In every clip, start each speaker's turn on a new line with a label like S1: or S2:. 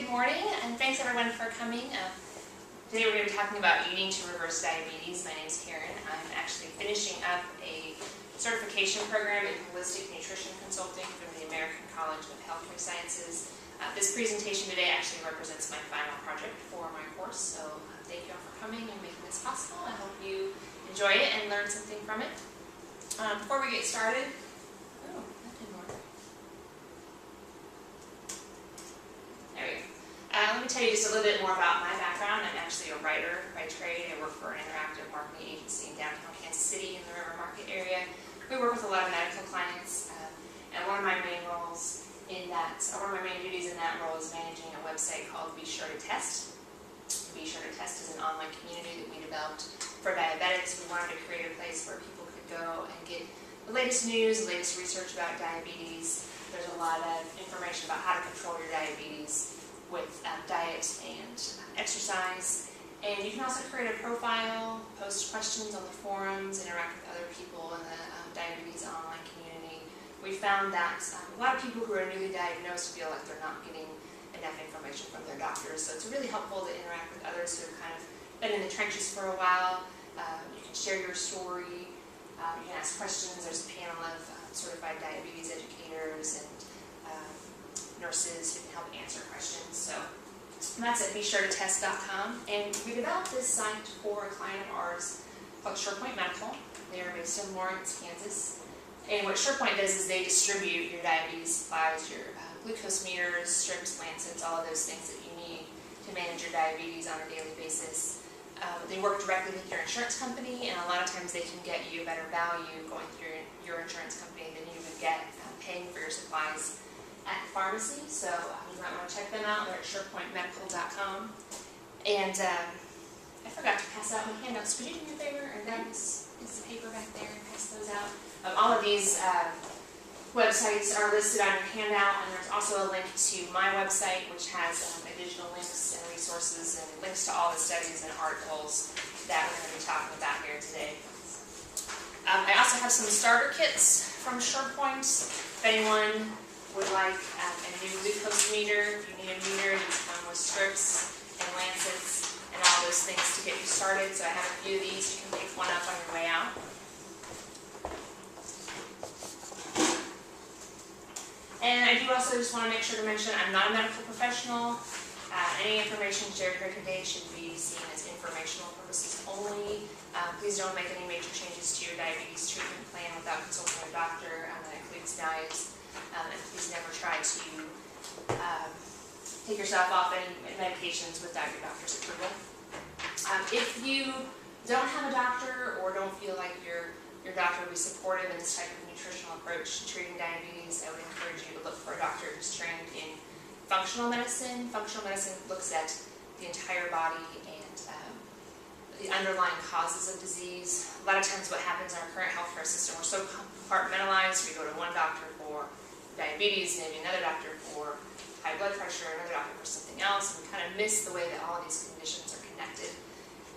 S1: Good morning, and thanks everyone for coming. Today we're going to be talking about eating to reverse diabetes. My name is Karen. I'm actually finishing up a certification program in holistic nutrition consulting from the American College of Healthcare Sciences. This presentation today actually represents my final project for my course, so thank you all for coming and making this possible. I hope you enjoy it and learn something from it. Before we get started, that didn't work. There we go. Let me tell you just a little bit more about my background. I'm actually a writer by trade. I work for an interactive marketing agency in downtown Kansas City in the River Market area. We work with a lot of medical clients, and one of my main duties in that role is managing a website called Be Sure to Test. Be Sure to Test is an online community that we developed for diabetics. We wanted to create a place where people could go and get the latest news, the latest research about diabetes. There's a lot of information about how to control your diabetes with diet and exercise. And you can also create a profile, post questions on the forums, interact with other people in the diabetes online community. We found that a lot of people who are newly diagnosed feel like they're not getting enough information from their doctors. So it's really helpful to interact with others who have kind of been in the trenches for a while. You can share your story. You can ask questions. There's a panel of certified diabetes educators and nurses who can help answer questions. So that's at BeSureToTest.com. And we developed this site for a client of ours called SurePoint Medical. They are based in Lawrence, Kansas. And what SurePoint does is they distribute your diabetes supplies, your glucose meters, strips, lancets, all of those things that you need to manage your diabetes on a daily basis. They work directly with your insurance company, and a lot of times they can get you a better value going through your insurance company than you would get paying for your supplies at the pharmacy. So you might want to check them out. They're at SurePointMedical.com. And I forgot to pass out my handouts. Could you do me a favor and grab this piece of paper back there and pass those out? All of these websites are listed on your handout, and there's also a link to my website, which has additional links and resources and links to all the studies and articles that we're going to be talking about here today. I also have some starter kits from SurePoint. If anyone would like a new glucose meter, if you need a meter, these come with strips and lancets and all those things to get you started. So I have a few of these. You can pick one up on your way out. And I do also just want to make sure to mention I'm not a medical professional. Any information shared here today should be seen as informational purposes only. Please don't make any major changes to your diabetes treatment plan without consulting a doctor. That includes diet. And please never try to take yourself off any medications without your doctor's approval. If you don't have a doctor or don't feel like your doctor will be supportive in this type of nutritional approach to treating diabetes, I would encourage you to look for a doctor who's trained in functional medicine. Functional medicine looks at the entire body and the underlying causes of disease. A lot of times what happens in our current healthcare system, we're so compartmentalized. We go to one doctor for diabetes, maybe another doctor for high blood pressure, another doctor for something else, and we kind of miss the way that all of these conditions are connected.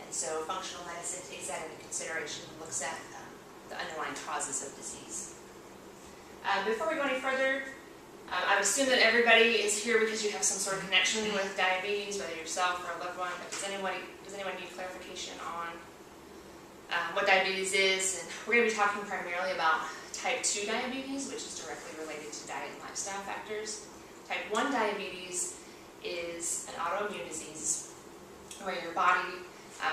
S1: And so functional medicine takes that into consideration and looks at the underlying causes of disease. Before we go any further, I would assume that everybody is here because you have some sort of connection with diabetes, whether yourself or a loved one. But does anyone need clarification on what diabetes is? And we're going to be talking primarily about type 2 diabetes, which is directly related to diet and lifestyle factors. Type 1 diabetes is an autoimmune disease where your body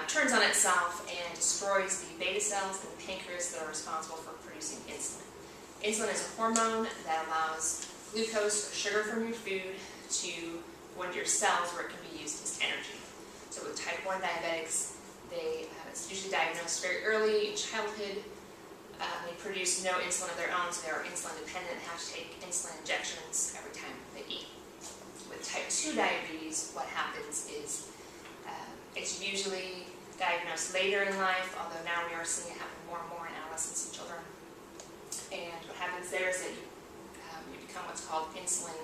S1: turns on itself and destroys the beta cells in the pancreas that are responsible for producing insulin. Insulin is a hormone that allows glucose or sugar from your food to go into your cells where it can be used as energy. So with type 1 diabetics, it's usually diagnosed very early in childhood. They produce no insulin of their own, so they are insulin dependent and have to take insulin injections every time they eat. With type 2 diabetes, what happens is it's usually diagnosed later in life, although now we are seeing it happen more and more in adolescents and children. And what happens there is that you become what's called insulin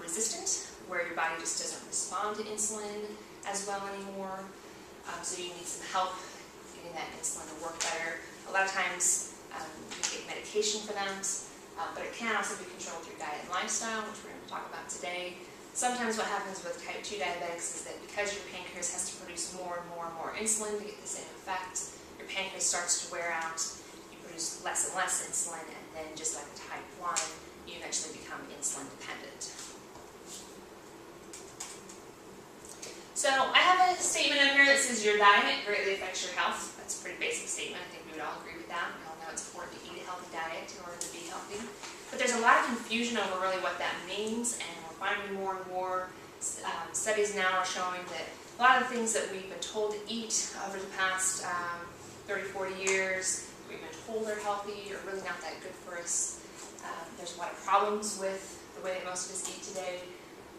S1: resistant, where your body just doesn't respond to insulin as well anymore. So you need some help getting that insulin to work better. A lot of times you take medication for that, but it can also be controlled through diet and lifestyle, which we're going to talk about today. Sometimes what happens with type 2 diabetics is that because your pancreas has to produce more and more and more insulin to get the same effect, your pancreas starts to wear out, you produce less and less insulin, and then just like type 1, you eventually become insulin dependent. So I have a statement in here that says your diet greatly affects your health. That's a pretty basic statement. I think we would all agree with that. We all know it's important to eat a healthy diet in order to be healthy. But there's a lot of confusion over really what that means, and we're finding more and more studies now are showing that a lot of the things that we've been told to eat over the past 30, 40 years, we've been told are healthy, are really not that good for us. There's a lot of problems with the way that most of us eat today.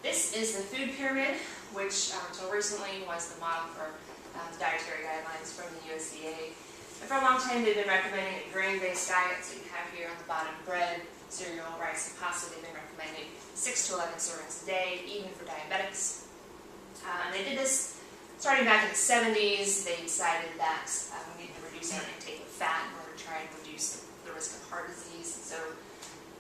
S1: This is the food pyramid, which until recently was the model for the dietary guidelines from the USDA. And for a long time they've been recommending a grain-based diet, so you have here on the bottom bread, cereal, rice, and pasta. They've been recommending 6 to 11 servings a day, even for diabetics. And they did this starting back in the 70s. They decided that we needed to reduce our intake of fat in order to try and reduce the risk of heart disease. And so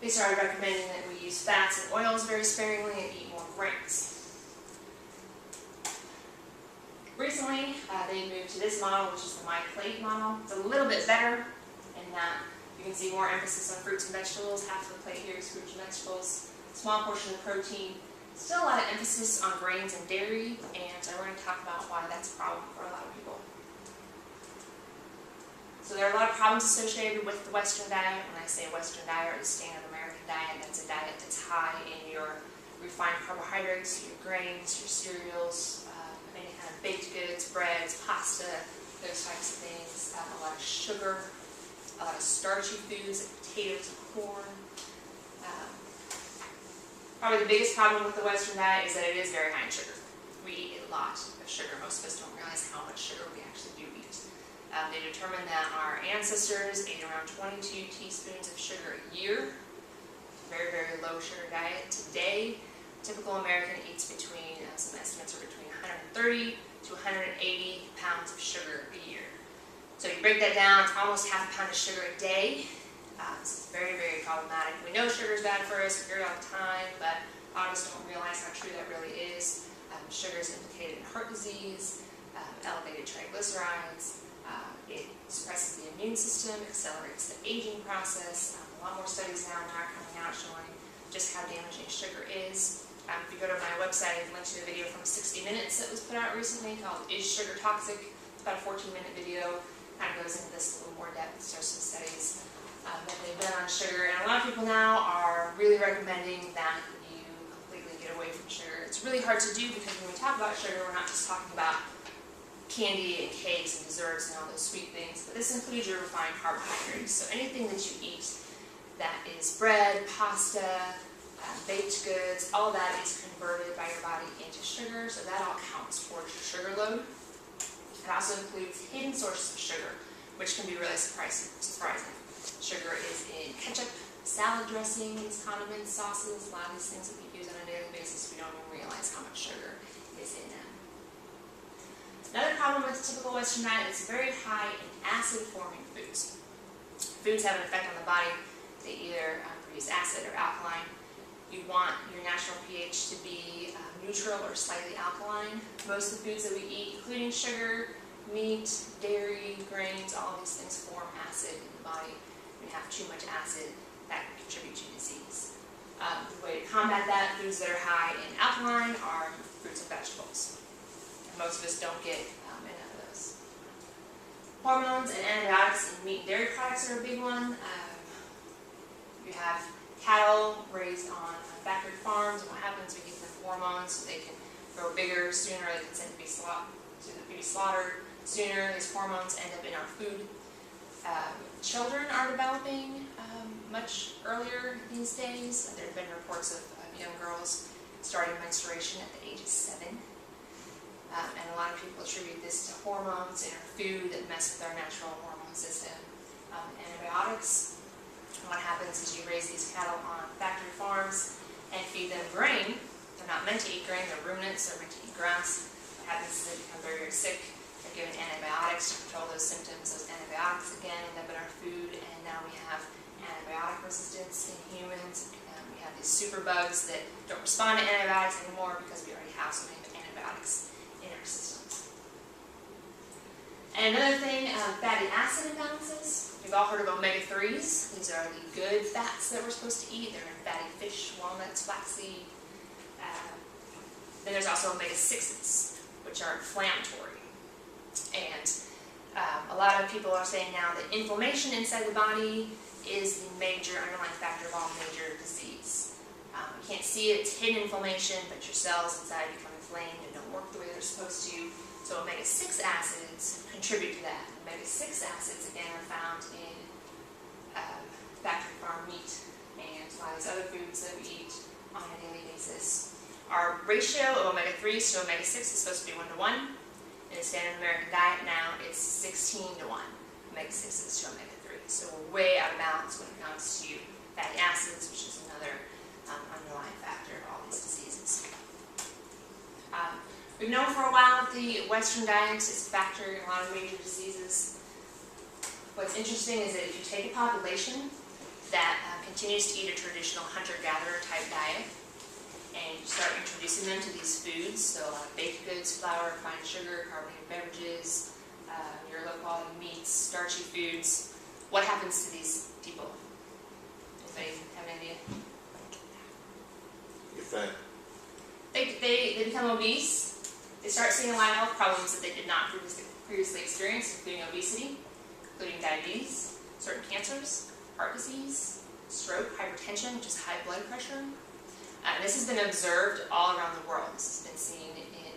S1: they started recommending that we use fats and oils very sparingly and eat more grains. Recently, they moved to this model, which is the My Plate model. It's a little bit better in that you can see more emphasis on fruits and vegetables. Half of the plate here is fruits and vegetables. Small portion of protein. Still a lot of emphasis on grains and dairy, and we're going to talk about why that's a problem for a lot of people. So there are a lot of problems associated with the Western diet. When I say Western diet or the standard American diet, that's a diet that's high in your refined carbohydrates, your grains, your cereals, any kind of baked goods, breads, pasta, those types of things. A lot of sugar, a lot of starchy foods like potatoes and corn. Probably the biggest problem with the Western diet is that it is very high in sugar. We eat a lot of sugar. Most of us don't realize how much sugar we actually do eat. They determined that our ancestors ate around 22 teaspoons of sugar a year. Very, very low sugar diet. Today, typical American eats between, some estimates are between 130 to 180 pounds of sugar a year. So you break that down, it's almost half a pound of sugar a day. This is very, very problematic. We know sugar is bad for us, we hear it all the time, but a lot of us don't realize how true that really is. Sugar is implicated in heart disease, elevated triglycerides, it suppresses the immune system, accelerates the aging process. A lot more studies now are coming out showing just how damaging sugar is. If you go to my website, I've linked to a video from 60 Minutes that was put out recently called Is Sugar Toxic? It's about a 14-minute video. Kind of goes into this a little more depth. There's some studies that they've done on sugar, and a lot of people now are really recommending that you completely get away from sugar. It's really hard to do because when we talk about sugar, we're not just talking about candy and cakes and desserts and all those sweet things, but this includes your refined carbohydrates. So anything that you eat that is bread, pasta, baked goods, all that is converted by your body into sugar, so that all counts towards your sugar load. It also includes hidden sources of sugar, which can be really surprising. Sugar is in ketchup, salad dressings, condiments, sauces, a lot of these things that we use on a daily basis, we don't even realize how much sugar is in them. Another problem with typical Western diet is very high in acid-forming foods. Foods have an effect on the body. They either produce acid or alkaline. You want your natural pH to be neutral or slightly alkaline. Most of the foods that we eat, including sugar, meat, dairy, grains, all of these things form acid in the body. When you have too much acid, that can contribute to disease. The way to combat that, foods that are high in alkaline are fruits and vegetables. And most of us don't get enough of those. Hormones and antibiotics in meat and dairy products are a big one. You have cattle raised on factory farms, and what happens, we give them hormones so they can grow bigger sooner, they can tend to be slaughtered sooner. These hormones end up in our food. Children are developing much earlier these days. There have been reports of young girls starting menstruation at the age of 7. And a lot of people attribute this to hormones in our food that mess with our natural hormone system. Antibiotics. And what happens is you raise these cattle on factory farms and feed them grain. They're not meant to eat grain, they're ruminants, they're meant to eat grass. What happens is they become very, very sick. They're given antibiotics to control those symptoms. Those antibiotics again end up in our food, and now we have antibiotic resistance in humans. We have these superbugs that don't respond to antibiotics anymore because we already have so many antibiotics in our systems. And another thing, fatty acid imbalances. We've all heard of omega-3s. These are the good fats that we're supposed to eat. They're in fatty fish, walnuts, flaxseed. Then there's also omega-6s, which are inflammatory. And a lot of people are saying now that inflammation inside the body is the major underlying factor of all major disease. You can't see it, it's hidden inflammation, but your cells inside become inflamed and don't work the way they're supposed to. So omega-6 acids contribute to that. Omega-6 acids, again, are found in factory farm meat and a lot of these other foods that we eat on a daily basis. Our ratio of omega-3s to omega-6 is supposed to be 1 to 1. In the standard American diet now, it's 16 to 1, omega-6s to omega-3. So we're way out of balance when it comes to fatty acids, which is another underlying factor of all these diseases. We've known for a while that the Western diet is a factor in a lot of major diseases. What's interesting is that if you take a population that continues to eat a traditional hunter-gatherer type diet, and you start introducing them to these foods, so baked goods, flour, refined sugar, carbonated beverages, your low-quality meats, starchy foods, what happens to these people? Anybody have an idea?
S2: Get fat.
S1: They become obese. They start seeing a lot of health problems that they did not previously experience, including obesity, including diabetes, certain cancers, heart disease, stroke, hypertension, which is high blood pressure. This has been observed all around the world. This has been seen in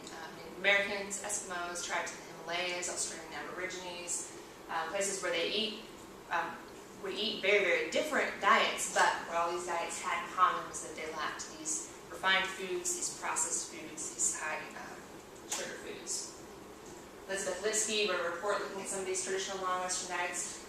S1: Americans, Eskimos, tribes in the Himalayas, Australian Aborigines, places where they eat, we eat very, very different diets, but what all these diets had in common was that they lacked these refined foods, these processed foods, these high sugar foods. Elizabeth Lipsky wrote a report looking at some of these traditional non-Western diets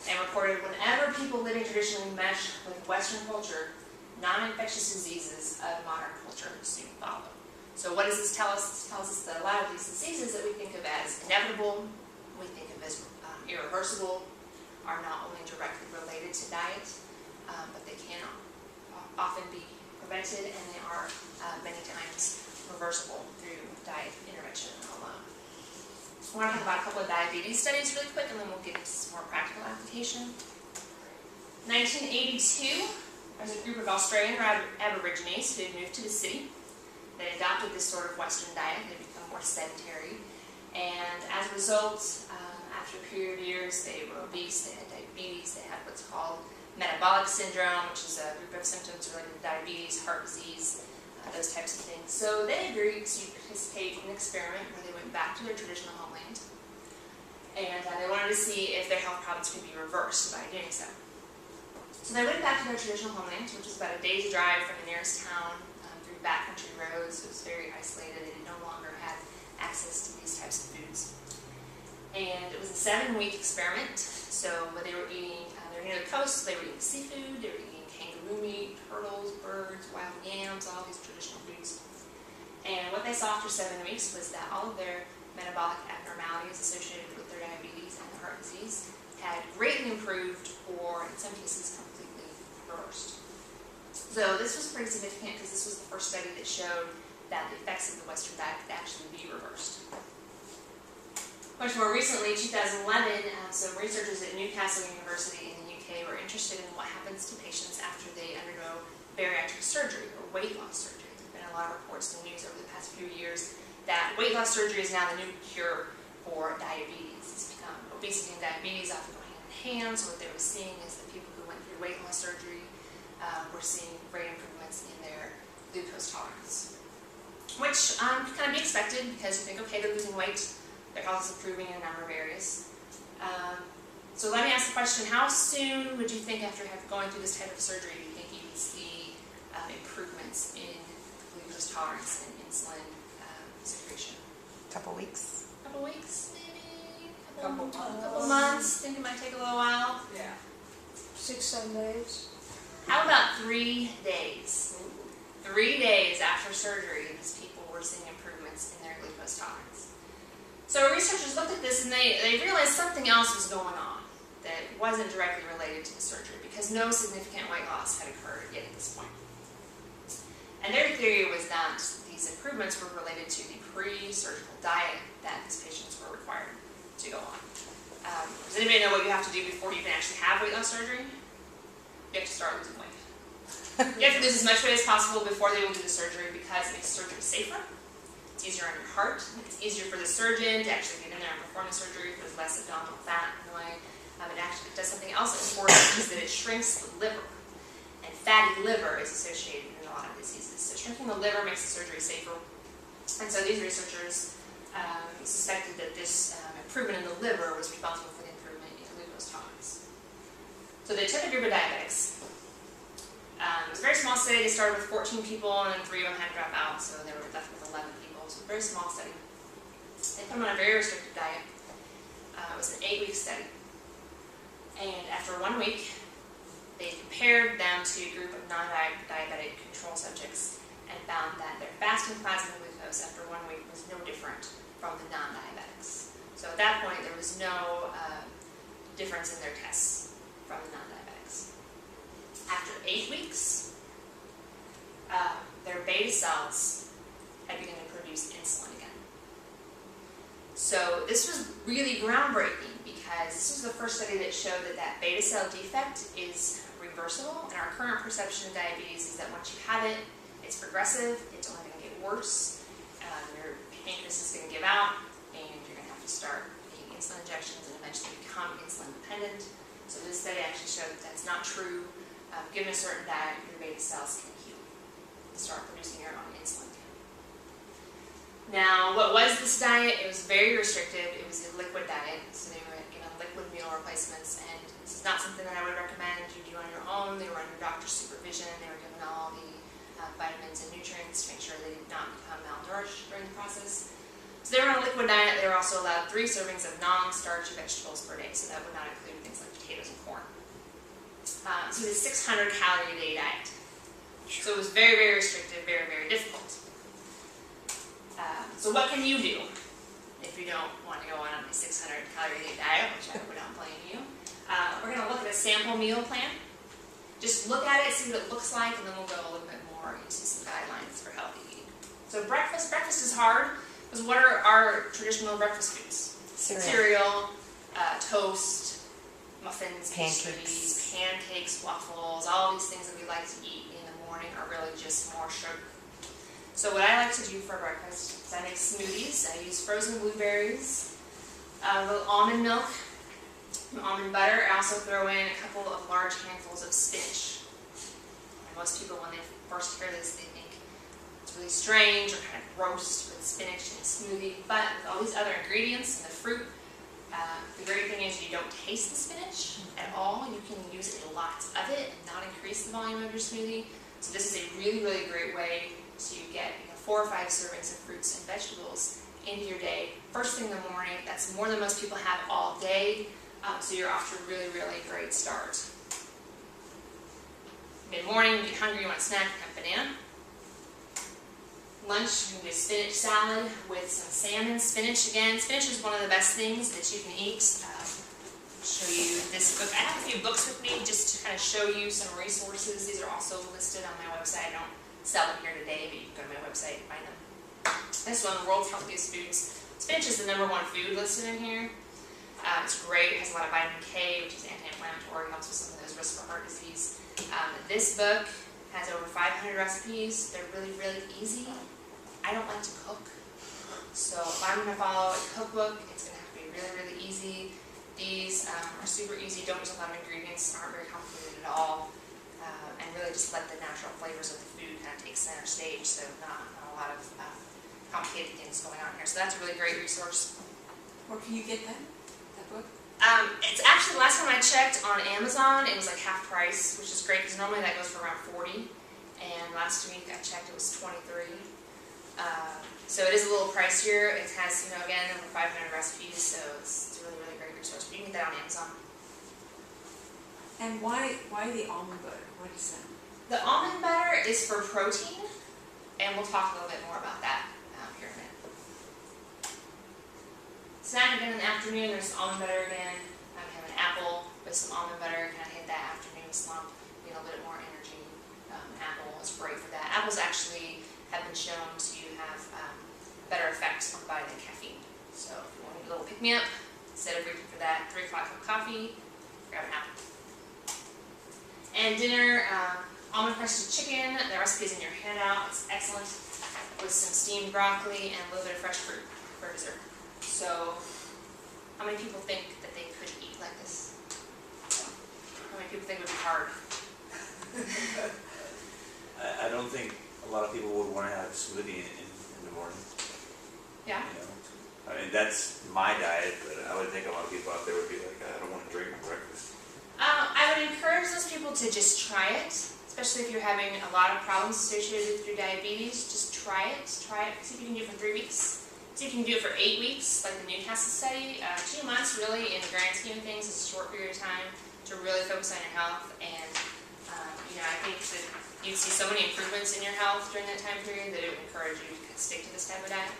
S1: and reported whenever people living traditionally mesh with Western culture, non-infectious diseases of modern culture soon follow. So what does this tell us? It tells us that a lot of these diseases that we think of as inevitable, we think of as irreversible, are not only directly related to diet, but they can often be prevented, and they are many times reversible through diet intervention alone. I want to talk about a couple of diabetes studies really quick, and then we'll get into some more practical application. 1982, there's a group of Australian Aborigines who had moved to the city. They adopted this sort of Western diet. They become more sedentary. And as a result, after a period of years, they were obese, they had diabetes, they had what's called metabolic syndrome, which is a group of symptoms related to diabetes, heart disease, those types of things. So they agreed to participate in an experiment where they went back to their traditional homeland. And they wanted to see if their health problems could be reversed by doing so. So they went back to their traditional homeland, which was about a day's drive from the nearest town, through backcountry roads. It was very isolated. They no longer had access to these types of foods. And it was a 7-week experiment. So they were eating, they were near the coast, so they were eating seafood, they were eating kangaroo meat, turtles, birds, wild yams, all these traditional foods. And what they saw after 7 weeks was that all of their metabolic abnormalities associated with their diabetes and the heart disease had greatly improved, or in some cases completely reversed. So this was pretty significant because this was the first study that showed that the effects of the Western diet could actually be reversed. Much more recently, 2011, some researchers at Newcastle University in the UK were interested in what happens to patients after they undergo bariatric surgery or weight loss surgery. There have been a lot of reports in the news over the past few years that weight loss surgery is now the new cure for diabetes. Obesity and diabetes often go hand in hand, so what they were seeing is that people who went through weight loss surgery were seeing great improvements in their glucose tolerance. Which can kind of be expected because you think, okay, they're losing weight, their health is improving in a number of areas. So let me ask the question, how soon would you think after going through this type of surgery do you think you would see improvements in glucose tolerance and insulin secretion?
S3: A couple weeks.
S1: A couple weeks, maybe? Couple months. Think it might take a little while.
S4: Yeah.
S3: 6-7 days.
S1: How about 3 days? 3 days after surgery, these people were seeing improvements in their glucose tolerance. So researchers looked at this and they realized something else was going on that wasn't directly related to the surgery because no significant weight loss had occurred yet at this point. And their theory was that these improvements were related to the pre-surgical diet that these patients were required to go on. Does anybody know what you have to do before you can actually have weight loss surgery? You have to start losing weight. You have to lose as much weight as possible before they will do the surgery because it makes surgery safer. It's easier on your heart. It's easier for the surgeon to actually get in there and perform the surgery because there's less abdominal fat in the way. It actually does something else important, is that it shrinks the liver. And fatty liver is associated in a lot of diseases. So shrinking the liver makes the surgery safer. And so these researchers suspected that this improvement in the liver was responsible for the improvement in glucose tolerance. So they took a group of diabetics. It was a very small study. They started with 14 people, and then 3 of them had to drop out, so they were left with 11 people. So a very small study. They put them on a very restricted diet. It was an 8-week study. And after 1 week, they compared them to a group of non-diabetic control subjects and found that their fasting plasma glucose after 1 week was no different from the non-diabetics. So at that point, there was no difference in their tests from the non-diabetics. After 8 weeks, their beta cells had begun to produce insulin again. So this was really groundbreaking because this was the first study that showed that that beta cell defect is reversible, and our current perception of diabetes is that once you have it, it's progressive, it's only going to get worse, your pancreas is going to give out, and you're going to have to start taking insulin injections and eventually become insulin dependent. So this study actually showed that that's not true. Given a certain diet, your beta cells can heal and start producing your own insulin. Now, what was this diet? It was very restricted. It was a liquid diet, so they were given liquid meal replacements, and this is not something that I would recommend you do on your own. They were under doctor's supervision. They were given all the vitamins and nutrients to make sure they did not become malnourished during the process. So they were on a liquid diet. They were also allowed 3 servings of non-starchy vegetables per day, so that would not include things like potatoes and corn. So it was a 600 calorie a day diet. So it was very, very restrictive, very, very difficult. So what can you do if you don't want to go on a 600 calorie a day diet, which I would not blame you? We're going to look at a sample meal plan. Just look at it, see what it looks like, and then we'll go a little bit more into some guidelines for healthy eating. So breakfast is hard, because what are our traditional breakfast foods? Cereal, toast, muffins, pastries, pancakes, waffles, all these things that we like to eat in the morning are really just more sugar. So what I like to do for breakfast is I make smoothies. I use frozen blueberries, a little almond milk, some almond butter. I also throw in a couple of large handfuls of spinach. And most people, when they first hear this, they think it's really strange or kind of gross with spinach in a smoothie. But with all these other ingredients and the fruit, the great thing is you don't taste the spinach at all. You can use lots of it and not increase the volume of your smoothie. So this is a really, really great way to get 4 or 5 servings of fruits and vegetables into your day. First thing in the morning, that's more than most people have all day. So you're off to a really, really great start. Mid-morning, you get hungry, you want a snack, you have banana. Lunch, you can do spinach salad with some salmon. Spinach, again, spinach is one of the best things that you can eat. I'll show you this book. I have a few books with me just to kind of show you some resources. These are also listed on my website. I don't sell them here today, but you can go to my website and find them. This one, World's Healthiest Foods. Spinach is the #1 food listed in here. It's great. It has a lot of vitamin K, which is anti-inflammatory, helps with some of those risks for heart disease. This book has over 500 recipes. They're really, really easy. I don't like to cook, so if I'm going to follow a cookbook, it's going to have to be really, really easy. These are super easy, don't use a lot of ingredients, aren't very complicated at all, and really just let the natural flavors of the food kind of take center stage, so not a lot of complicated things going on here. So that's a really great resource.
S2: Where can you get that book?
S1: It's actually, the last time I checked on Amazon, it was like half price, which is great, because normally that goes for around $40, and last week I checked it was $23. So it is a little pricier. It has, again, over 500 recipes, so it's a really, really great resource. But you can get that on Amazon.
S2: And why the almond butter? What is that?
S1: The almond butter is for protein, and we'll talk a little bit more about that here in a minute. Snack again in the afternoon, there's almond butter again. I have an apple with some almond butter, kind of hit that afternoon slump, get a little bit more energy. Apple is great for that. Apples actually have been shown to have better effects on the body than caffeine. So if you want a little pick-me-up, instead of reaching for that 3 o'clock cup of coffee, grab an apple. And dinner, almond crusted chicken. The recipe's in your handout. It's excellent with some steamed broccoli and a little bit of fresh fruit for dessert. So, how many people think that they could eat like this? How many people think it would be hard?
S4: I don't think a lot of people would want to have a smoothie in the morning.
S1: Yeah.
S4: You know? I mean, that's my diet, but I would think a lot of people out there would be like, I don't want to drink my breakfast.
S1: I would encourage those people to just try it, especially if you're having a lot of problems associated with your diabetes. Just try it. See if you can do it for 3 weeks. See if you can do it for 8 weeks, like the Newcastle study. 2 months, really, in the grand scheme of things, is a short period of time to really focus on your health. And I think that you'd see so many improvements in your health during that time period that it would encourage you to stick to this type of diet.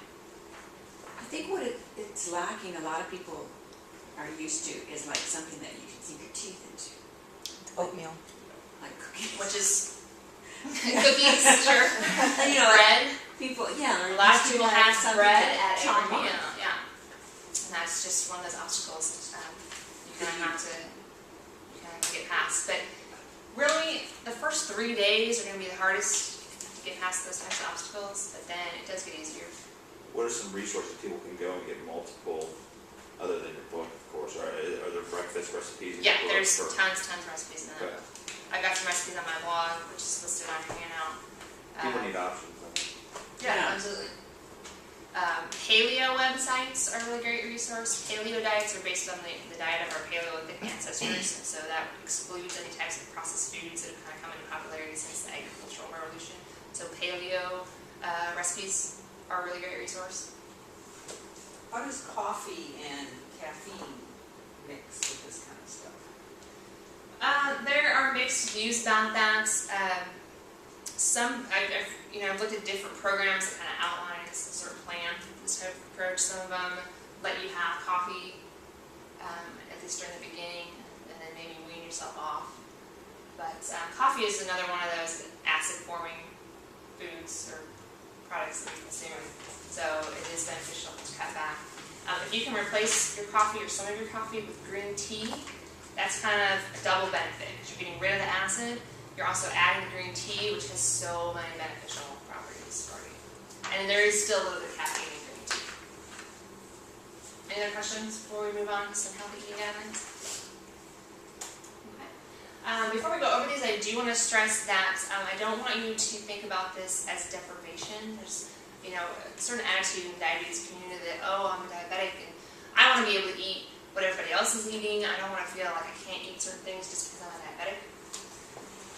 S2: I think what it's lacking, a lot of people are used to, is like something that you can sink your teeth into.
S3: Oatmeal.
S2: Like cookies.
S1: Which is cookies, sure.
S2: You know,
S1: Bread.
S2: people, yeah.
S1: A lot of people have bread at
S2: chomp
S1: every
S2: on.
S1: meal, yeah. And that's just one of those obstacles that you kind of have to get past. But really, the first 3 days are going to be the hardest to get past those types of obstacles, but then it does get easier.
S4: What are some resources people can go and get multiple, other than your book, of course? Are there breakfast recipes in
S1: Yeah,
S4: your book?
S1: there's tons of recipes in that
S4: Okay.
S1: book. I've got some recipes on my blog, which is listed on your handout.
S4: People need options. I mean.
S1: Yeah, absolutely. Paleo websites are a really great resource. Paleo diets are based on the diet of our Paleolithic ancestors, and so that excludes any types of processed foods that have kind of come into popularity since the agricultural revolution. So paleo recipes are a really great resource.
S5: How does coffee and caffeine mix with this kind of stuff?
S1: There are mixed views about that. I've looked at different programs that kind of outline this sort of plan, this type of approach. Some of them let you have coffee, at least during the beginning, and then maybe wean yourself off. But coffee is another one of those acid-forming foods or products that we consume, so it is beneficial to cut back. If you can replace your coffee or some of your coffee with green tea, that's kind of a double benefit. You're getting rid of the acid, you're also adding the green tea, which has so many beneficial properties for you. And there is still a little bit of caffeine in green tea. Any other questions before we move on to some healthy eating guidelines? Okay. Before we go over these, I do want to stress that I don't want you to think about this as deprivation. There's a certain attitude in the diabetes community that, oh, I'm a diabetic and I want to be able to eat what everybody else is eating. I don't want to feel like I can't eat certain things just because I'm a diabetic.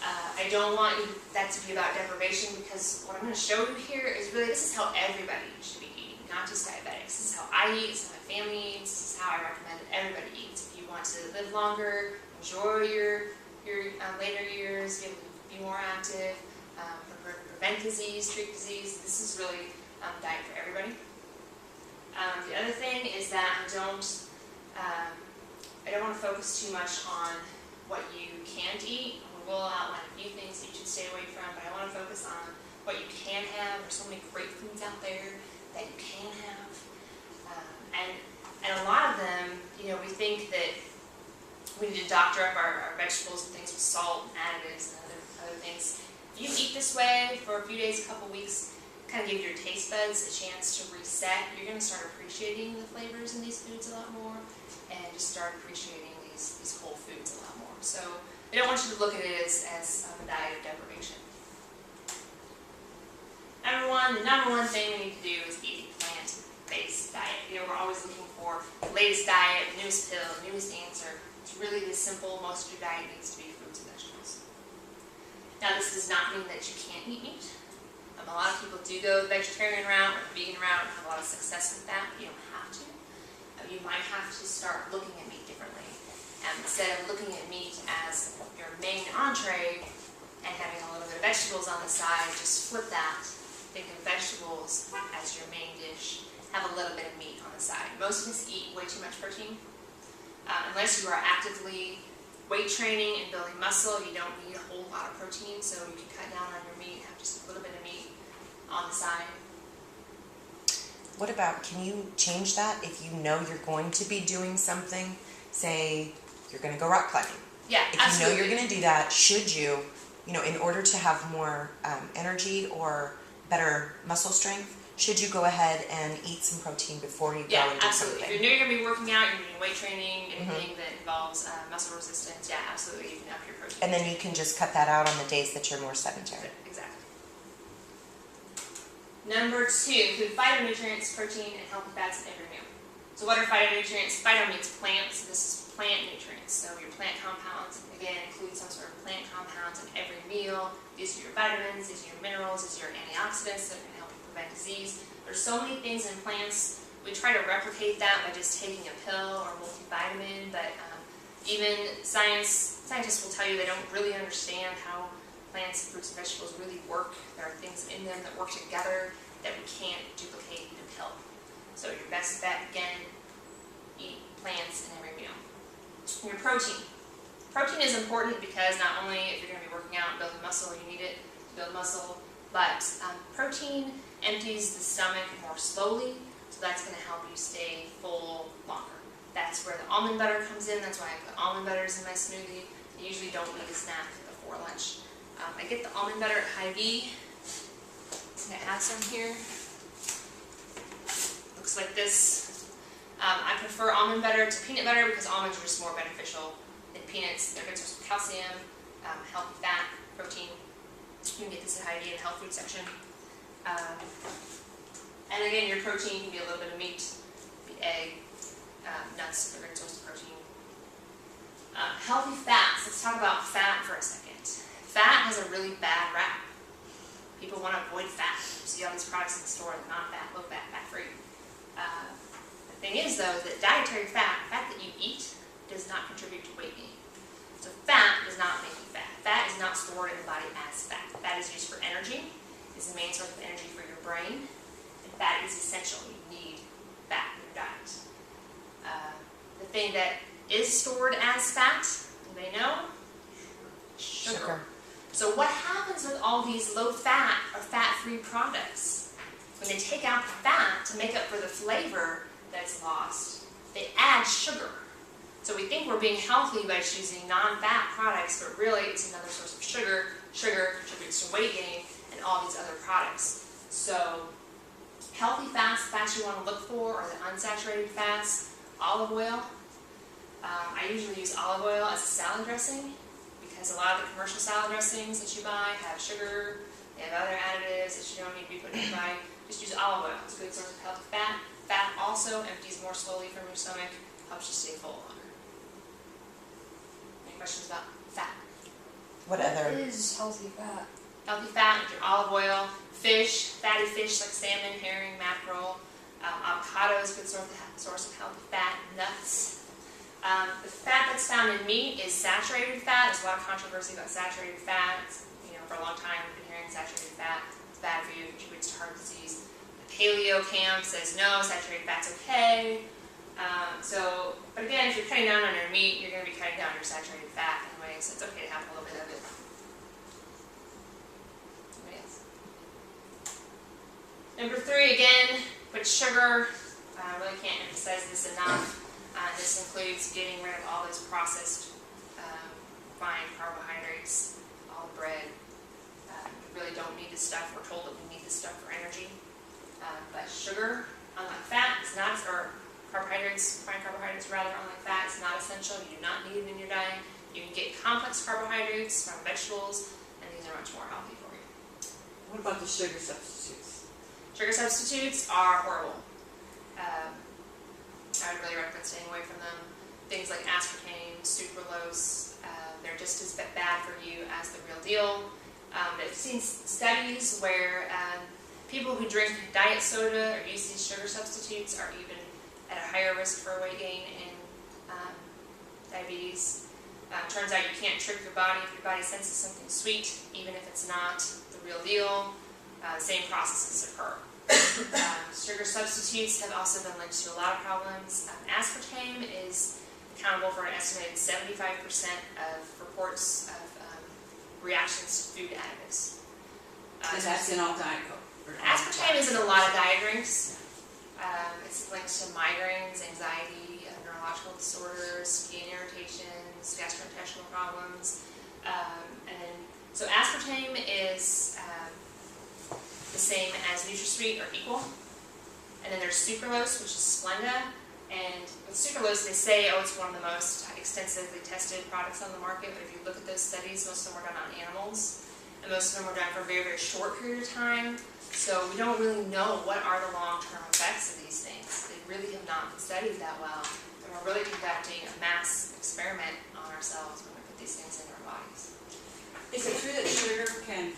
S1: I don't want that to be about deprivation, because what I'm going to show you here is really, this is how everybody should be eating, not just diabetics. This is how I eat, this is how my family eats, this is how I recommend that everybody eats. If you want to live longer, enjoy your later years, be able to be more active, prevent disease, treat disease, this is really diet for everybody. The other thing is that I don't want to focus too much on what you can't eat. We'll outline a few things that you should stay away from, but I want to focus on what you can have. There's so many great foods out there that you can have, and a lot of them, we think that we need to doctor up our vegetables and things with salt and additives and other things. If you eat this way for a few days, a couple weeks, kind of give your taste buds a chance to reset, you're going to start appreciating the flavors in these foods a lot more, and just start appreciating these whole foods a lot more. So I don't want you to look at it as a diet of deprivation. The number one thing we need to do is eat a plant-based diet. We're always looking for the latest diet, the newest pill, the newest answer. It's really this simple. Most of your diet needs to be fruits and vegetables. Now, this does not mean that you can't eat meat. A lot of people do go the vegetarian route or the vegan route and have a lot of success with that. You don't have to. You might have to start looking at meat differently. Instead of looking at meat as your main entree and having a little bit of vegetables on the side, just flip that. Think of vegetables as your main dish. Have a little bit of meat on the side. Most of us eat way too much protein. Unless you are actively weight training and building muscle, you don't need a whole lot of protein, so you can cut down on your meat, have just a little bit of meat on the side.
S3: What about, can you change that if you know you're going to be doing something? Say, you're going to go rock climbing.
S1: Yeah,
S3: If
S1: absolutely.
S3: you know you're going to do that, should you, in order to have more energy or better muscle strength, should you go ahead and eat some protein before you go
S1: Yeah,
S3: and do
S1: absolutely. If
S3: something?
S1: you know you're going to be working out, you're doing weight training, anything that involves muscle resistance, yeah, absolutely, you can up your protein.
S3: And then you can just cut that out on the days that you're more sedentary.
S1: Exactly. Number 2, include phytonutrients, protein, and healthy fats in every meal. So what are phytonutrients? Phyto means plants. This is plant nutrients. So your plant compounds, again, include some sort of plant compounds in every meal. These are your vitamins, these are your minerals, these are your antioxidants that can help you prevent disease. There's so many things in plants. We try to replicate that by just taking a pill or multivitamin, but even scientists will tell you they don't really understand how plants, fruits, and vegetables really work. There are things in them that work together that we can't duplicate in a pill. So your best bet, again, eat plants in every meal. Your protein. Protein is important because not only if you're going to be working out and building muscle, you need it to build muscle, but protein empties the stomach more slowly, so that's going to help you stay full longer. That's where the almond butter comes in. That's why I put almond butters in my smoothie. I usually don't need a snack before lunch. I get the almond butter at Hy-Vee. I have some here. Looks like this. I prefer almond butter to peanut butter because almonds are just more beneficial than peanuts. They're good source of calcium, healthy fat, protein. You can get this at Hy-Vee in the health food section. And again, your protein can be a little bit of meat, be egg, nuts, they're good source of protein. Healthy fats. Let's talk about fat for a second. Fat has a really bad rap. People want to avoid fat. You see all these products in the store that are not fat, low fat, fat free. The thing is though, that dietary fat that you eat, does not contribute to weight gain. So fat does not make you fat. Fat is not stored in the body as fat. Fat is used for energy. It's the main source of energy for your brain. And fat is essential. You need fat in your diet. The thing that is stored as fat, anybody know? Sugar. So what happens with all these low-fat or fat-free products? When they take out the fat to make up for the flavor that's lost, they add sugar. So we think we're being healthy by choosing non-fat products, but really it's another source of sugar. Sugar contributes to weight gain and all these other products. So healthy fats, fats you want to look for are the unsaturated fats, olive oil. I usually use olive oil as a salad dressing, because a lot of the commercial salad dressings that you buy have sugar, they have other additives that you don't need to be putting in your body. Just use olive oil. It's a good source of healthy fat. Fat also empties more slowly from your stomach, helps you stay full longer. Any questions about fat?
S3: What other? is healthy fat?
S1: Healthy fat with your olive oil, fish, fatty fish like salmon, herring, mackerel, avocado is a good source of healthy fat, nuts. The fat that's found in meat is saturated fat. There's a lot of controversy about saturated fat. For a long time we've been hearing saturated fat is bad for you, it contributes to heart disease. The paleo camp says no, saturated fat's okay. But again, if you're cutting down on your meat, you're going to be cutting down your saturated fat anyway, so it's okay to have a little bit of it. Anybody else? Number 3, again, put sugar. I really can't emphasize this enough. This includes getting rid of all those processed refined carbohydrates, all the bread. We really don't need this stuff. We're told that we need this stuff for energy. But sugar, unlike fat, is not, or carbohydrates, refined carbohydrates rather, unlike fat, is not essential. You do not need it in your diet. You can get complex carbohydrates from vegetables, and these are much more healthy for you.
S5: What about the sugar substitutes?
S1: Sugar substitutes are horrible. I would really recommend staying away from them. Things like aspartame, sucralose, they're just as bad for you as the real deal. I've seen studies where people who drink diet soda or use these sugar substitutes are even at a higher risk for weight gain and diabetes. Turns out you can't trick your body. If your body senses something sweet, even if it's not the real deal, the same processes occur. Sugar substitutes have also been linked to a lot of problems. Aspartame is accountable for an estimated 75% of reports of reactions to food additives.
S2: And that's in all Diet Coke? or all
S1: Aspartame is in a lot of diet drinks.
S2: Yeah.
S1: It's linked to migraines, anxiety, neurological disorders, skin irritations, gastrointestinal problems. So aspartame is the same as NutraSweet or equal. And then there's sucralose, which is Splenda. And with sucralose, they say, oh, it's one of the most extensively tested products on the market. But if you look at those studies, most of them were done on animals. And most of them were done for a very, very short period of time. So we don't really know what are the long-term effects of these things. They really have not been studied that well. And we're really conducting a mass experiment on ourselves when we put these things into our bodies.
S2: Is it true that sugar can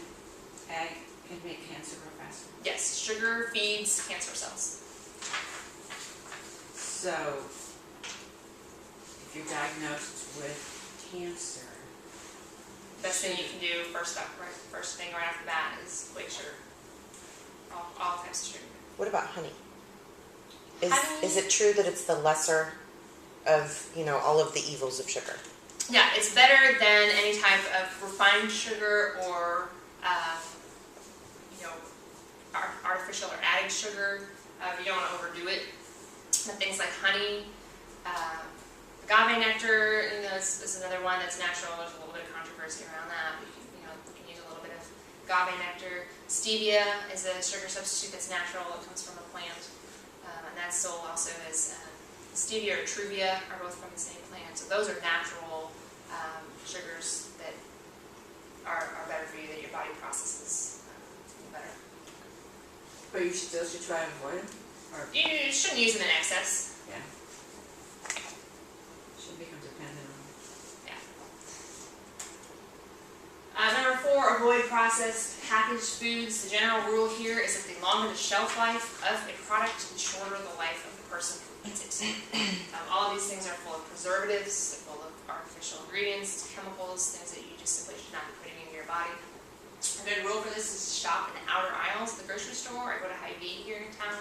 S2: make cancer grow faster?
S1: Yes, sugar feeds cancer cells.
S2: So, if you're diagnosed with cancer,
S1: Best thing you can do first thing right off the bat is white sugar. All types of sugar.
S3: What about honey?
S1: Honey-
S3: Is it true that it's the lesser of, all of the evils of sugar?
S1: Yeah, it's better than any type of refined sugar or, artificial or added sugar. You don't want to overdo it. But things like honey, agave nectar, is another one that's natural. There's a little bit of controversy around that. But we can use a little bit of agave nectar. Stevia is a sugar substitute that's natural. It comes from a plant, and that's sold also as stevia or truvia are both from the same plant. So those are natural sugars that are better for you, that your body processes better.
S2: but you still should try and avoid them? Or,
S1: You shouldn't use them in excess.
S2: yeah. Shouldn't become dependent on them.
S1: Number 4, avoid processed packaged foods. The general rule here is that the longer the shelf life of a product, the shorter the life of the person who eats it. All of these things are full of preservatives, they're full of artificial ingredients, chemicals, things that you just simply should not be putting into your body. A good rule for this is to shop in the outer aisles of the grocery store. I go to Hy-Vee here in town.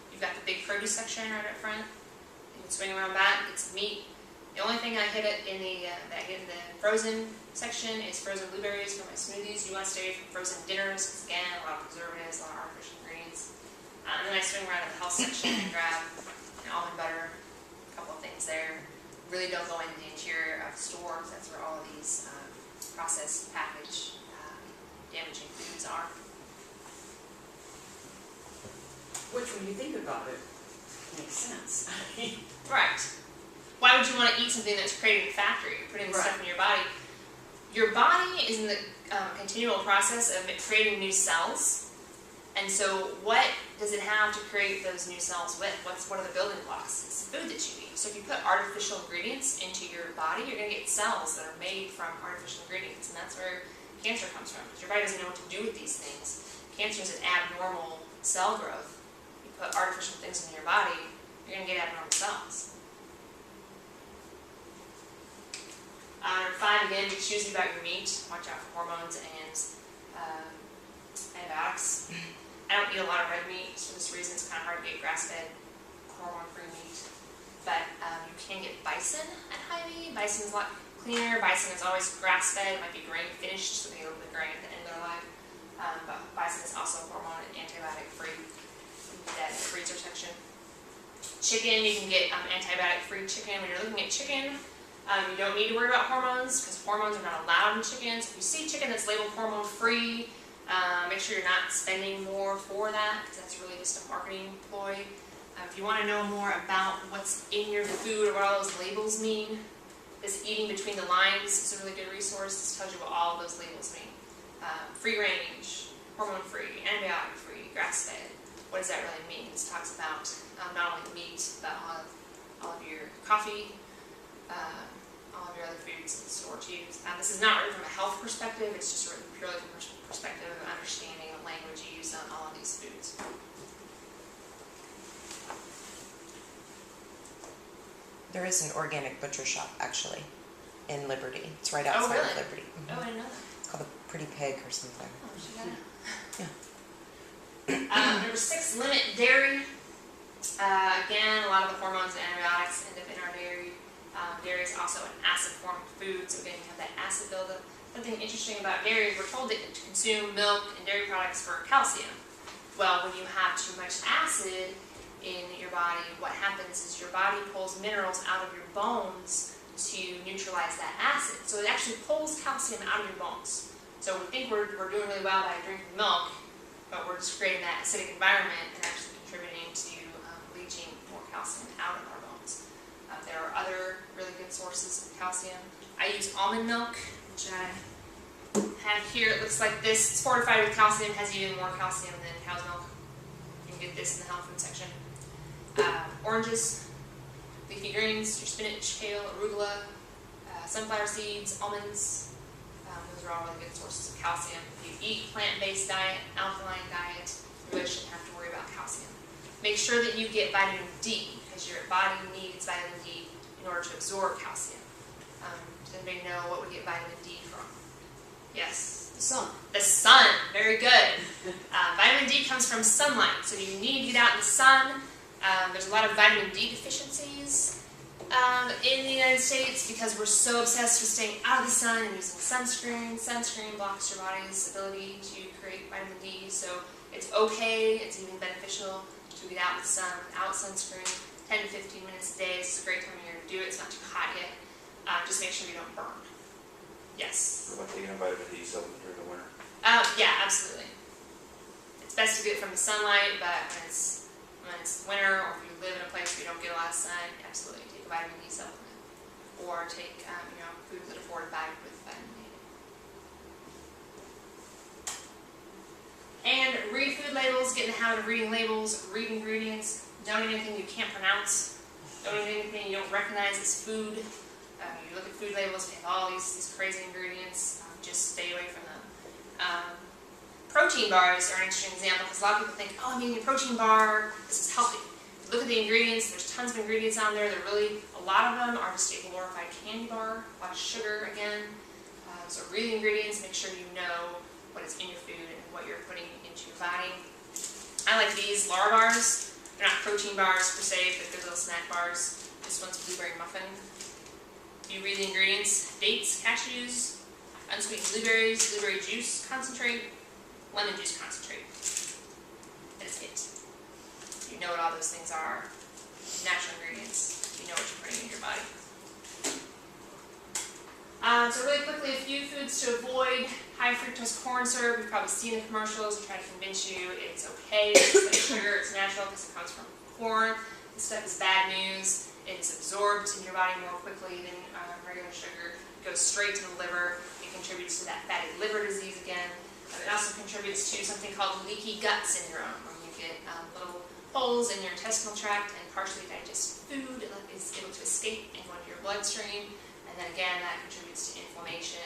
S1: You've got the big produce section right up front. You can swing around back, get some meat. The only thing I hit it in that I get in the frozen section is frozen blueberries for my smoothies. You want to stay away from frozen dinners because, again, a lot of preservatives, a lot of artificial ingredients. And then I swing around to the health section and grab almond butter, a couple of things there. Really don't go into the interior of the store because that's where all of these processed, packaged, damaging foods are.
S2: Which, when you think about it, makes sense.
S1: Right. Why would you want to eat something that's created in a factory? You're putting stuff in your body. Your body is in the continual process of creating new cells. And so what does it have to create those new cells with? What are the building blocks? It's food that you eat. So if you put artificial ingredients into your body, you're going to get cells that are made from artificial ingredients. And that's where cancer comes from. Because your body doesn't know what to do with these things. Cancer is an abnormal cell growth. You put artificial things in your body, you're going to get abnormal cells. Number 5, again, be choosy about your meat. Watch out for hormones and antibiotics. I don't eat a lot of red meat for this reason. It's kind of hard to get grass-fed, hormone-free meat. But you can get bison at Hy-Vee. Bison is a lot cleaner. Bison is always grass-fed. It might be grain-finished, so they get a little bit of grain at the end of their life. But bison is also hormone and antibiotic-free. You can get that in the freezer section. Chicken, you can get antibiotic-free chicken. When you're looking at chicken, you don't need to worry about hormones because hormones are not allowed in chicken. So if you see chicken that's labeled hormone-free, make sure you're not spending more for that because that's really just a marketing ploy. If you want to know more about what's in your food or what all those labels mean, this Eating Between the Lines is a really good resource. This tells you what all of those labels mean. Free range, hormone-free, antibiotic-free, grass-fed. What does that really mean? This talks about not only the meat, but all of your coffee, all of your other foods that store to you. This is not written from a health perspective, it's just written purely from a perspective of understanding the language used on all of these foods.
S3: There is an organic butcher shop, actually, in Liberty. It's right outside
S1: really?
S3: of Liberty. Mhm.
S1: Oh, I didn't know that.
S3: It's called the Pretty Pig or something.
S1: Oh, she got it.
S3: Yeah.
S1: Number 6, limit dairy. Again, a lot of the hormones and antibiotics end up in our dairy. Dairy is also an acid-forming food, so again, you have that acid buildup. Something interesting about dairy is we're told to consume milk and dairy products for calcium. Well, when you have too much acid in your body, what happens is your body pulls minerals out of your bones to neutralize that acid. So it actually pulls calcium out of your bones. So we think we're doing really well by drinking milk, but we're just creating that acidic environment and actually contributing to leaching more calcium out of our bones. There are other really good sources of calcium. I use almond milk, which I have here. It looks like this. It's fortified with calcium, has even more calcium than cow's milk. You can get this in the health food section. Oranges, leafy greens, your spinach, kale, arugula, sunflower seeds, almonds. Those are all really good sources of calcium. If you eat plant-based diet, alkaline diet, you really shouldn't have to worry about calcium. Make sure that you get vitamin D, because your body needs vitamin D in order to absorb calcium. Does anybody know what we get vitamin D from? Yes?
S2: The sun.
S1: The sun. Very good. Vitamin D comes from sunlight, so you need to get out in the sun. There's a lot of vitamin D deficiencies in the United States because we're so obsessed with staying out of the sun and using sunscreen. Sunscreen blocks your body's ability to create vitamin D, so it's okay, it's even beneficial to get out in the sun without sunscreen. 10 to 15 minutes a day. This is a great time of year to do it. It's not too hot yet. Just make sure you don't burn. Yes?
S4: What about taking a vitamin D supplement during the winter?
S1: Yeah, absolutely. It's best to get it from the sunlight, but when it's winter, or if you live in a place where you don't get a lot of sun, absolutely take a vitamin D supplement, or take foods that are fortified with vitamin D. And read food labels. Get in the habit of reading labels. Read ingredients. Don't eat anything you can't pronounce. Don't eat anything you don't recognize as food. You look at food labels, they have all these crazy ingredients. Just stay away from them. Protein bars are an interesting example because a lot of people think, oh, I'm eating a protein bar, this is healthy. Look at the ingredients, there's tons of ingredients on there. A lot of them are just a glorified candy bar, a lot of sugar again. So read the ingredients, make sure you know what is in your food and what you're putting into your body. I like these Lara bars. They're not protein bars per se, but they're little snack bars. This one's blueberry muffin. If you read the ingredients, dates, cashews, unsweetened blueberries, blueberry juice concentrate, lemon juice concentrate. That is it. You know what all those things are. Natural ingredients. You know what you're putting in your body. So really quickly, a few foods to avoid. High fructose corn syrup. You've probably seen the commercials and try to convince you it's okay. It's like sugar. It's natural because it comes from corn. This stuff is bad news. It's absorbed in your body more quickly than regular sugar. It goes straight to the liver. It contributes to that fatty liver disease again. It also contributes to something called leaky gut syndrome, where you get little holes in your intestinal tract and partially digested food is able to escape and go into your bloodstream. And then again, that contributes to inflammation,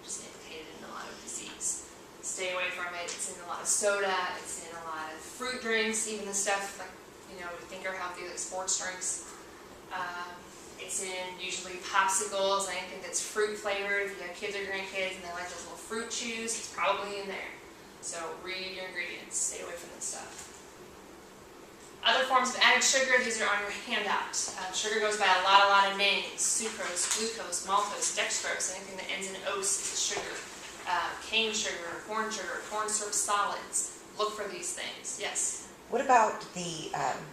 S1: which is implicated in a lot of disease. Stay away from it. It's in a lot of soda. It's in a lot of fruit drinks, even the stuff like, we think are healthy, like sports drinks. It's in usually popsicles, anything that's fruit flavored. If you have kids or grandkids and they like those little fruit chews, it's probably in there. So read your ingredients. Stay away from this stuff. Other forms of added sugar, these are on your handout. Sugar goes by a lot of names. Sucrose, glucose, maltose, dextrose, anything that ends in ose is sugar. Cane sugar, corn syrup solids. Look for these things. Yes?
S3: What about the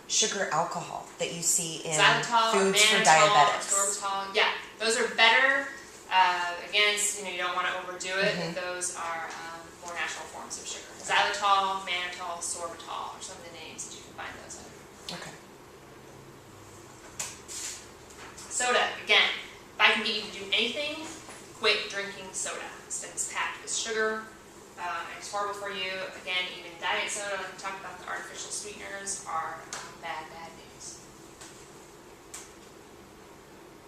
S3: sugar alcohol that you see in
S1: Xylitol,
S3: foods for
S1: mannitol,
S3: diabetics?
S1: sorbitol. Yeah, those are better. Again, you don't want to overdo it.
S3: Mm-hmm.
S1: Those are more natural forms of sugar. Xylitol, mannitol, sorbitol are some of the names that you can find those under.
S3: Okay.
S1: Soda, again, if I can get you to do anything, quit drinking soda. It's packed with sugar. It's horrible for you. Again, even diet soda, like we talked about, the artificial sweeteners are bad news.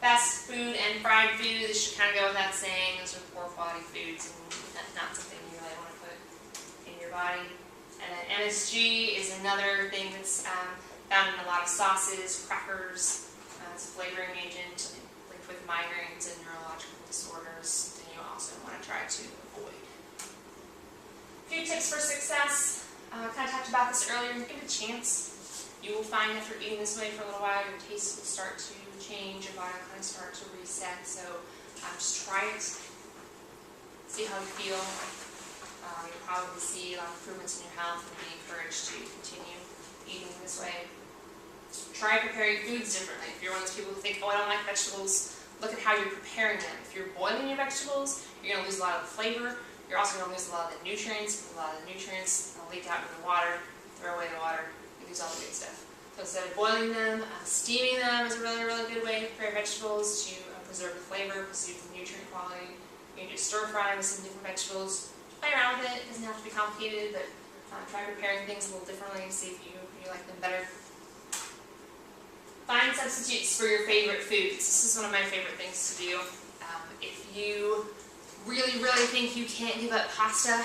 S1: Fast food and fried food, this should kind of go without saying. Those are poor quality foods and that's not something you really want to put in your body. And then MSG is another thing that's found in a lot of sauces, crackers. It's a flavoring agent linked with migraines and neurological disorders that you also want to try to avoid. A few tips for success. Kind of talked about this earlier. Give it a chance. You will find after eating this way for a little while, your taste will start to change, your body will kind of start to reset. So just try it, see how you feel. You'll probably see a lot of improvements in your health and be encouraged to continue eating this way. Try preparing foods differently. If you're one of those people who think, oh, I don't like vegetables, look at how you're preparing them. If you're boiling your vegetables, you're going to lose a lot of the flavor. You're also going to lose a lot of the nutrients. A lot of the nutrients will leak out into the water, throw away the water, you lose all the good stuff. So instead of boiling them, steaming them is a really, really good way to prepare vegetables to preserve the flavor, preserve the nutrient quality. You can do stir fry with some different vegetables. Play around with it. It doesn't have to be complicated, but try preparing things a little differently and see if you like them better. Find substitutes for your favorite foods. This is one of my favorite things to do. If you really, really think you can't give up pasta,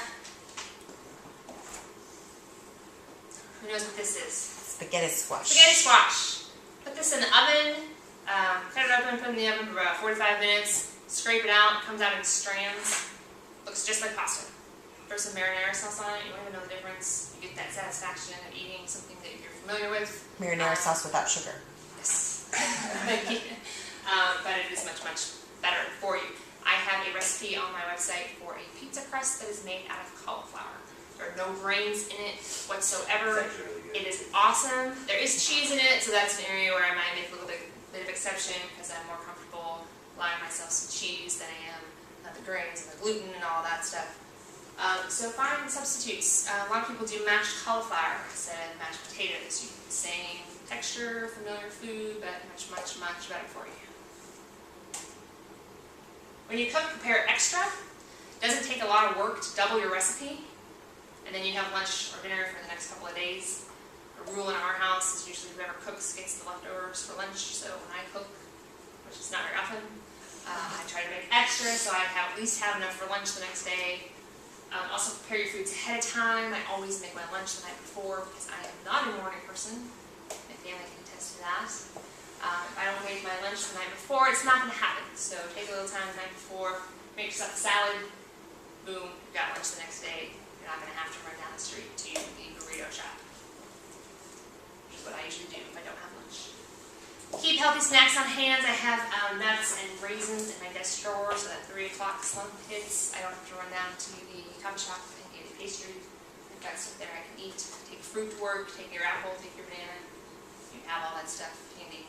S1: who knows what this is?
S3: Spaghetti squash.
S1: Spaghetti squash. Put this in the oven, cut it open, put it in the oven for about 45 minutes, scrape it out, it comes out in strands, looks just like pasta. Throw some marinara sauce on it, you won't even know the difference. You get that satisfaction of eating something that you're familiar with.
S3: Marinara sauce without sugar.
S1: Yes. But it is much, much better for you. I have a recipe on my website for a pizza crust that is made out of cauliflower. There are no grains in it whatsoever.
S4: It's actually really good.
S1: It is awesome. There is cheese in it, so that's an area where I might make a little bit of exception because I'm more comfortable allowing myself some cheese than I am the grains and the gluten and all that stuff. So find substitutes. A lot of people do mashed cauliflower instead of mashed potatoes. You get the same texture, familiar food, but much, much, much better for you. When you cook, prepare extra. It doesn't take a lot of work to double your recipe, and then you have lunch or dinner for the next couple of days. A rule in our house is usually whoever cooks gets the leftovers for lunch, so when I cook, which is not very often, I try to make extra so I at least have enough for lunch the next day. Also prepare your foods ahead of time. I always make my lunch the night before because I am not a morning person. My family can attest to that. If I don't make my lunch the night before, it's not going to happen. So take a little time the night before, make yourself a salad, boom, you've got lunch the next day. You're not going to have to run down the street to the burrito shop, which is what I usually do if I don't have lunch. Keep healthy snacks on hand. I have nuts and raisins in my desk drawer so that 3 o'clock slump hits, I don't have to run down to the coffee shop and get a pastry. I've got stuff there I can eat. Take fruit to work, take your apple, take your banana. You have all that stuff handy.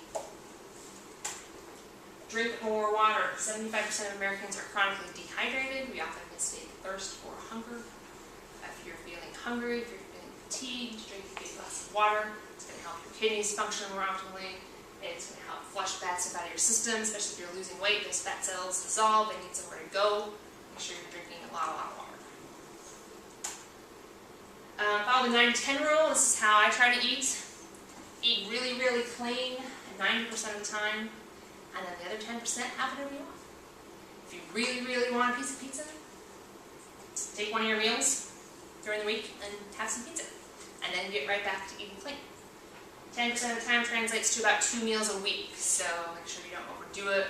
S1: Drink more water. 75% of Americans are chronically dehydrated. We often mistake thirst for hunger. If you're feeling hungry, if you're feeling fatigued, drink a big glass of water. It's going to help your kidneys function more optimally. It's going to help flush bad stuff out of your system, especially if you're losing weight. Those fat cells dissolve. They need somewhere to go. Make sure you're drinking a lot of water. Follow the 9-10 rule. This is how I try to eat. Eat really, really clean 90% of the time, and then the other 10% have whatever you want. If you really, really want a piece of pizza, take one of your meals during the week and have some pizza, and then get right back to eating clean. 10% of the time translates to about 2 meals a week, so make sure you don't overdo it.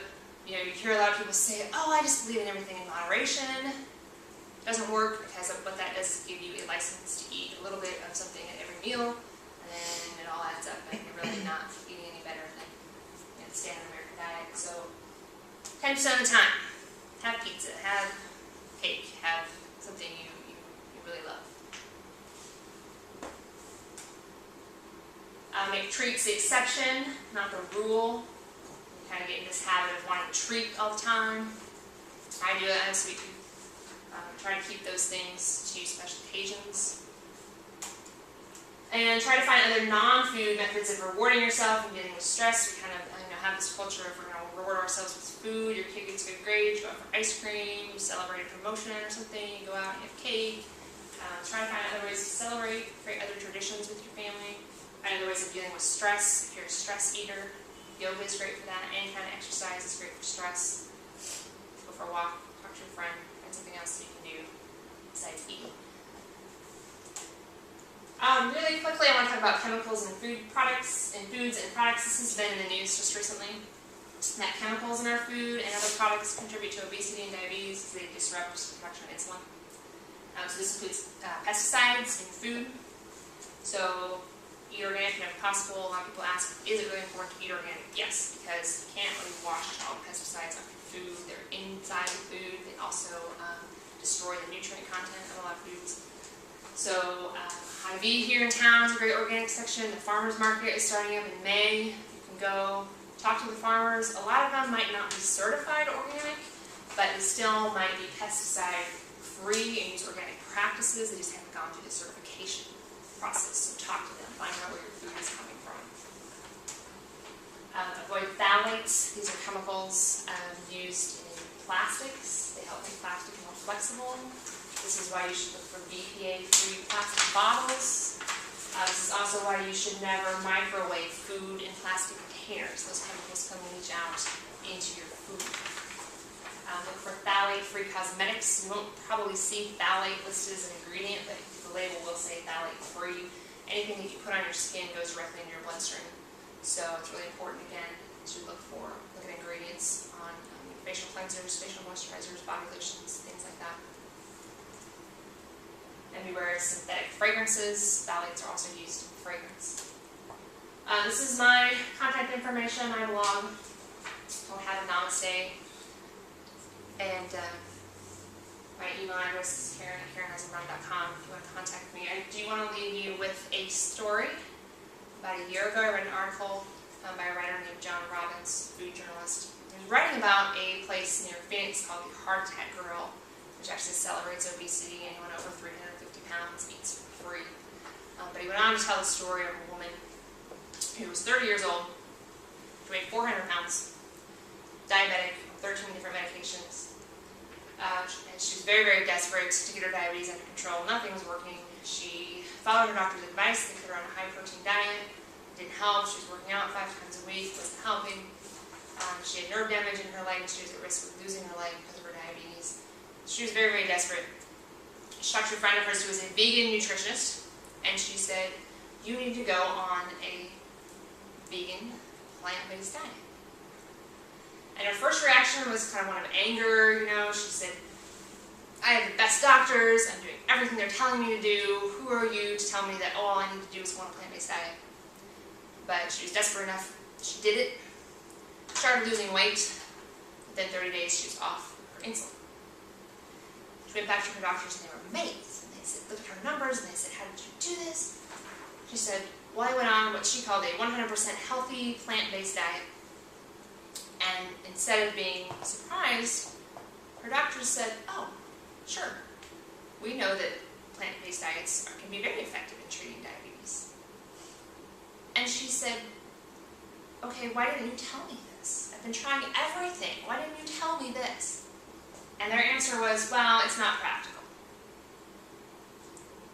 S1: You know, you hear a lot of people say, oh, I just believe in everything in moderation. It doesn't work because what that does is give you a license to eat a little bit of something at every meal, and then it all adds up, and you're really not eating any better than the standard American diet. So 10% of the time, have pizza, have cake, have something you really love. Make treats the exception, not the rule. You kind of get in this habit of wanting to treat all the time. I do it. I have sweet tooth. Try to keep those things to special occasions. And try to find other non-food methods of rewarding yourself and dealing with stress. We kind of have this culture of we're going to reward ourselves with food. Your kid gets good grades, you go out for ice cream, you celebrate a promotion or something, you go out and have cake. Try to find other ways to celebrate, create other traditions with your family. Find other ways of dealing with stress. If you're a stress eater, yoga is great for that. Any kind of exercise is great for stress. Go for a walk, talk to your friend, find something else that you can do besides eating. Really quickly, I want to talk about chemicals in foods and products. This has been in the news just recently. That chemicals in our food and other products contribute to obesity and diabetes because they disrupt the production of insulin. So this includes pesticides in food. So eat organic whenever possible. A lot of people ask, is it really important to eat organic? Yes, because you can't really wash all the pesticides off your food. They're inside the food. They also destroy the nutrient content of a lot of foods. So Hy-Vee here in town is a great organic section. The farmers market is starting up in May. You can go talk to the farmers. A lot of them might not be certified organic, but they still might be pesticide free and use organic practices. They just haven't gone through the certification process. So talk to them, find out where your food is coming from. Avoid phthalates. These are chemicals used in plastics. They help make plastic more flexible. This is why you should look for BPA-free plastic bottles. This is also why you should never microwave food in plastic containers. Those chemicals can leach out into your food. Look for phthalate-free cosmetics. You won't probably see phthalate listed as an ingredient, but the label will say phthalate-free. Anything that you put on your skin goes directly into your bloodstream. So it's really important, again, to look at ingredients on facial cleansers, facial moisturizers, body lotions, things like that. And beware of synthetic fragrances. Phthalates are also used in fragrance. This is my contact information, my blog. I'll have a namaste. And my email address is Karen@KarenEisenbraun.com if you want to contact me. I do want to leave you with a story. About a year ago, I read an article by a writer named John Robbins, food journalist. He was writing about a place near Phoenix called the Heart Attack Grill, which actually celebrates obesity. Anyone over 350 pounds eats for free. But he went on to tell the story of a woman who was 30 years old, who weighed 400 pounds, diabetic, 13 different medications. And she was very, very desperate to get her diabetes under control. Nothing was working. She followed her doctor's advice. They put her on a high-protein diet. It didn't help. She was working out 5 times a week. Wasn't helping. She had nerve damage in her leg, and she was at risk of losing her leg because of her diabetes. She was very, very desperate. She talked to a friend of hers who was a vegan nutritionist, and she said, you need to go on a vegan, plant-based diet. And her first reaction was kind of one of anger, She said, I have the best doctors, I'm doing everything they're telling me to do. Who are you to tell me that all I need to do is go on a plant-based diet? But she was desperate enough. She did it. Started losing weight. Within 30 days, she was off her insulin. She went back to her doctors and they were amazed. And they said, look at her numbers. And they said, how did you do this? She said, well, I went on what she called a 100% healthy plant-based diet. And instead of being surprised, her doctors said, oh, sure. We know that plant-based diets can be very effective in treating diabetes. And she said, okay, why didn't you tell me this? I've been trying everything. Why didn't you tell me this? And their answer was, well, it's not practical.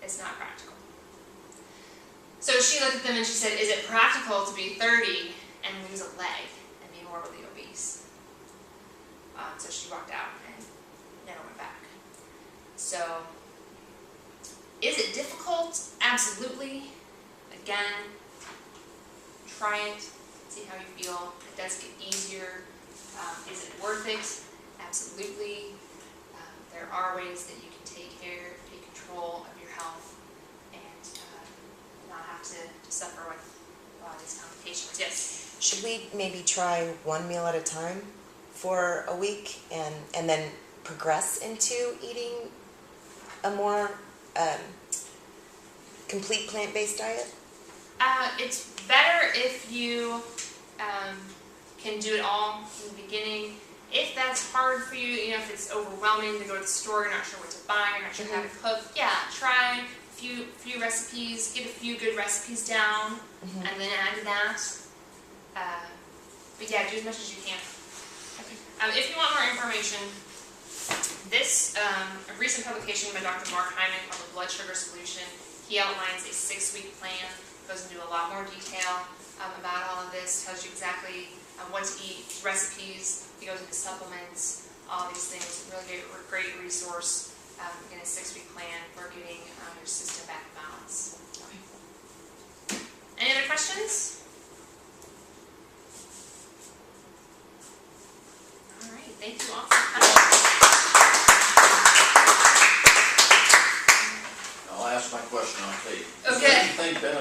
S1: It's not practical. So she looked at them and she said, is it practical to be 30 and lose a leg and be morbidly obese? So she walked out and never went back. So, is it difficult? Absolutely. Again, try it, see how you feel. It does get easier. Is it worth it? Absolutely. There are ways that you can take control of your health and not have to suffer with a lot of these complications. Yes?
S3: Should we maybe try one meal at a time for a week and then progress into eating a more complete plant-based diet?
S1: It's better if you can do it all in the beginning. If that's hard for you, if it's overwhelming to go to the store, you're not sure what to buy, you're not sure how to cook, yeah, try a few recipes, get a few good recipes down, and then add to that. But yeah, do as much as you can. If you want more information, this a recent publication by Dr. Mark Hyman called The Blood Sugar Solution. He outlines a 6-week plan, goes into a lot more detail about all of this, tells you exactly what to eat, recipes, he goes into supplements, all these things. Really great resource in a 6-week plan for getting your system back in balance. Okay. Any other questions?